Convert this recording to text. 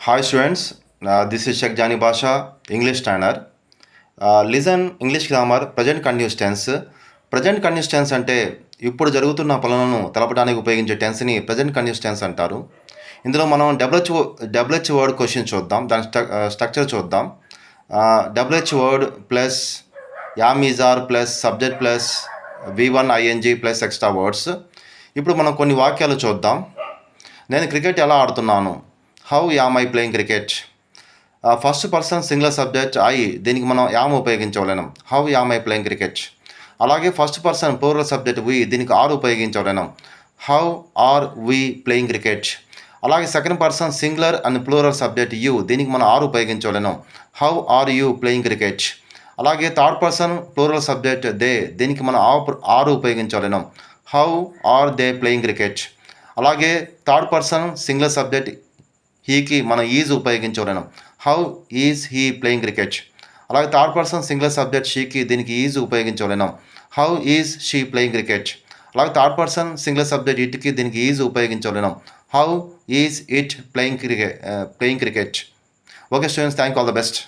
Hi students, this is Sheikh Jani Basha, English trainer. Listen English grammar, present continuous tense. Present continuous tense అంటే ఇప్పుడు జరుగుతున్న పనులను తెలపడానికి ఉపయోగించే టెన్స్ని ప్రజెంట్ కంటిన్యూస్ టెన్స్ అంటారు. ఇందులో మనం డబ్ల్యూహెచ్ వర్డ్ క్వశ్చన్ చూద్దాం, దాని స్ట్రక్చర్ చూద్దాం. WH word plus am is are plus subject plus V1 ING plus extra words. ఇప్పుడు మనం కొన్ని వాక్యాలు చూద్దాం. నేను క్రికెట్ ఎలా ఆడుతున్నాను? How am I playing cricket? First person singular subject I, దీనికి మనం యామ్ ఉపయోగించవలేను. How am I playing cricket. అలాగే first person plural subject we, దీనికి ఆర్ ఉపయోగించవలేను. How are we playing cricket. అలాగే second person singular and plural subject you, దీనికి మనం are ఉపయోగించవలేను. How are you playing cricket. అలాగే third person plural subject they, దీనికి మనం ఆర్ ఉపయోగించవలేను. How are they playing cricket. అలాగే థర్డ్ పర్సన్ సింగులర్ సబ్జెక్ట్ హీకి మనం ఈజ్ ఉపయోగించవలేను. How is he playing cricket. అలాగే థర్డ్ పర్సన్ సింగులర్ సబ్జెక్ట్ షీకి, దీనికి ఈజ్ ఉపయోగించవలేను. How is she playing cricket. అలాగే థర్డ్ పర్సన్ సింగులర్ సబ్జెక్ట్ ఇట్కి, దీనికి ఈజ్ ఉపయోగించవలేను. How is it playing cricket. Okay students, thank you, all the best.